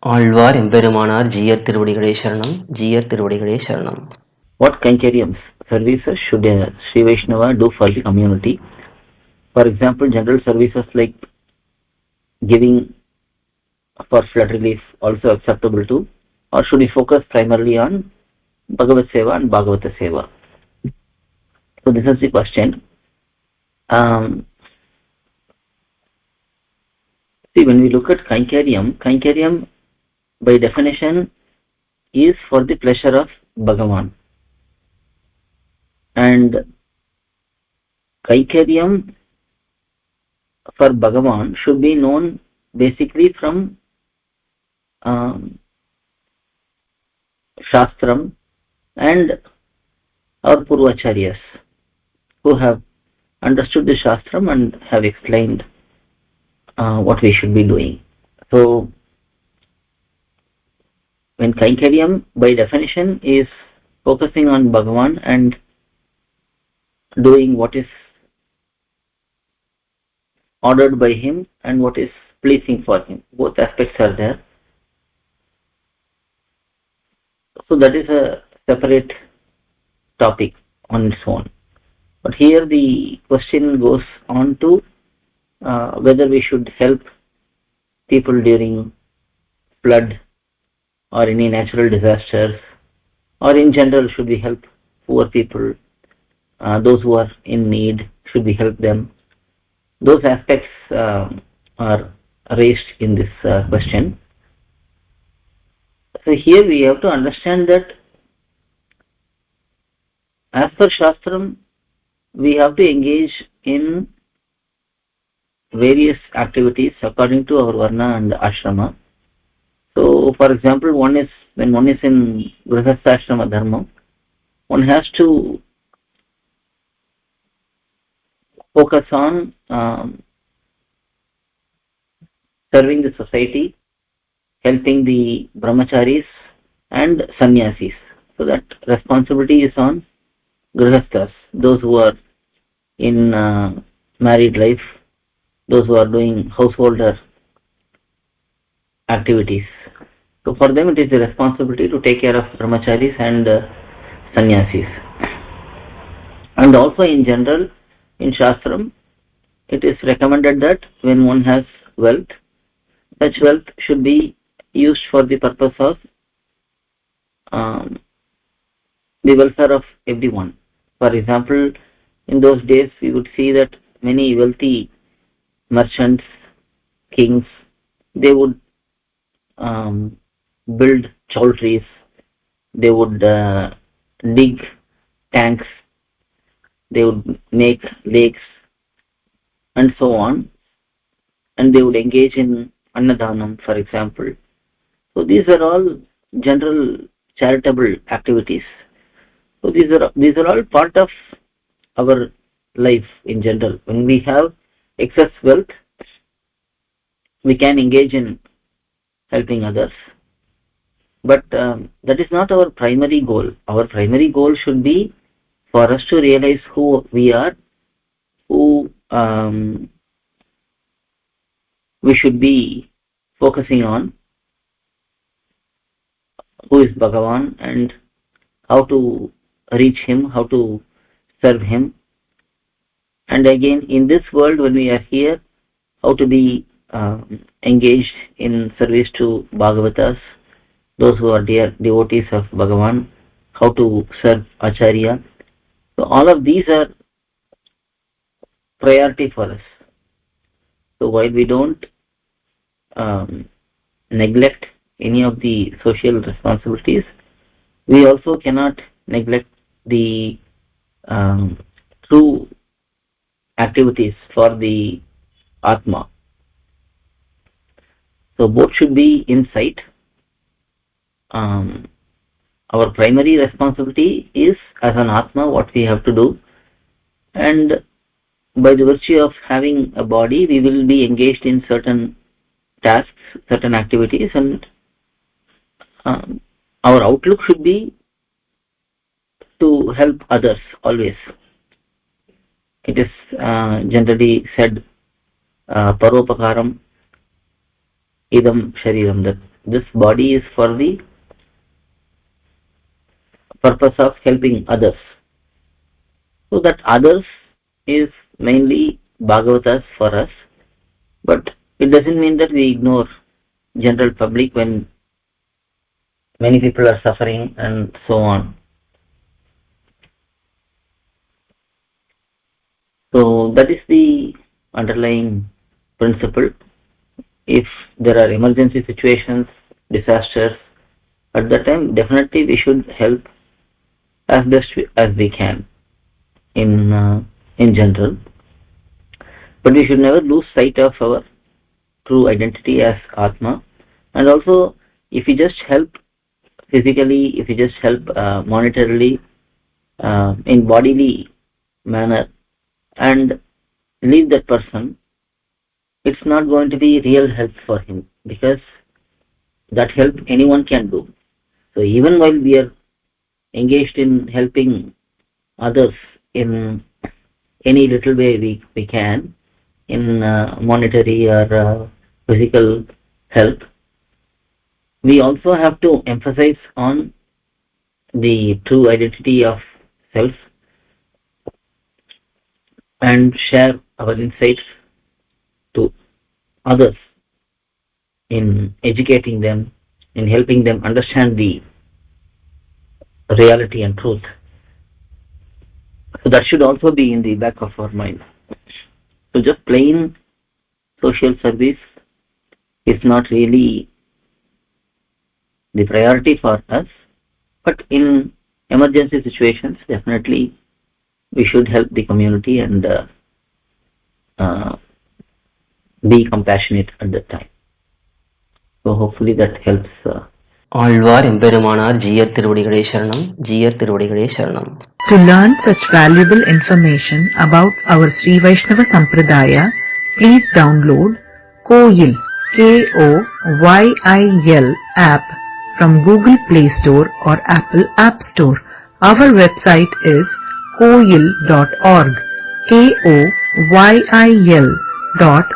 ஆழ்வார் எம்பெருமானார் ஜீயர் திருவடிகளே சரணம். ஜீயர் திருவடிகளே சரணம். What Kainkariam services should a SrIvaishNava do for the community? For example, general services like giving for flood relief also acceptable too, or should we focus primarily on bhagavadh sEvA and bhagavatha sEvA? So this is the question. See, when we look at Kainkariam by definition is for the pleasure of Bhagavan. And Kainkariam for Bhagavan should be known basically from Shastram and our Purvacharyas who have understood the Shastram and have explained what we should be doing. So when Kainkariam by definition is focusing on Bhagavan and doing what is ordered by him and what is pleasing for him, both aspects are there. So that is a separate topic on its own. But here the question goes on to whether we should help people during flood or any natural disasters, or in general should we help poor people, those who are in need, should we help them? Those aspects are raised in this question. So here we have to understand that as per Shastram we have to engage in various activities according to our Varna and Ashrama. So for example, when one is in Grihastha Dharma, one has to focus on serving the society, helping the brahmacharis and sannyasis. So that responsibility is on grihasthas, those who are in married life, those who are doing householder activities. So for them it is the responsibility to take care of brahmacharis and sannyasis. And also in general, in Shastram, it is recommended that when one has wealth, such wealth should be used for the purpose of the welfare of everyone. For example, in those days we would see that many wealthy merchants, kings, they would build chowtries, they would dig tanks, they would make lakes and so on, and they would engage in Annadanam, for example. So these are all general charitable activities. So these are all part of our life in general. When we have excess wealth, we can engage in helping others, but that is not our primary goal. Our primary goal should be for us to realize who we are, who we should be focusing on, who is Bhagavan, and how to reach him, how to serve him. And again, in this world, when we are here, how to be engaged in service to Bhagavatas, those who are dear devotees of Bhagavan, how to serve Acharya. So all of these are priority for us. So while we don't neglect any of the social responsibilities, we also cannot neglect the true activities for the Atma. So both should be in sight. Our primary responsibility is as an Atma what we have to do, and by the virtue of having a body we will be engaged in certain tasks, certain activities, and our outlook should be to help others always. It is generally said paropakaram idam shariram, that this body is for the purpose of helping others. So that others is mainly Bhagavatas for us, but it doesn't mean that we ignore general public when many people are suffering and so on. So that is the underlying principle. If there are emergency situations, disasters, at that time definitely we should help as best as we can in general, but we should never lose sight of our true identity as Atma. And also, if we just help physically, if we just help monetarily, in bodily manner, and leave that person, it's not going to be real help for him, because that help anyone can do. So even while we are engaged in helping others in any little way we can, in monetary or physical help, we also have to emphasize on the true identity of self and share our insights to others in educating them, in helping them understand the reality and truth. So that should also be in the back of our mind. So just plain social service is not really the priority for us, but in emergency situations, definitely we should help the community and be compassionate at that time. So hopefully that helps. Alvar எம்பெருமானார் ஜீயர் திருவடிகளே சரணம், ஜீயர் திருவடிகளே சரணம். To learn such valuable information about our Sri Vaishnava Sampradaya, please download KOYIL, KOYIL app from Google Play Store or Apple App Store. Our website is koyil.org, KOYIL.org.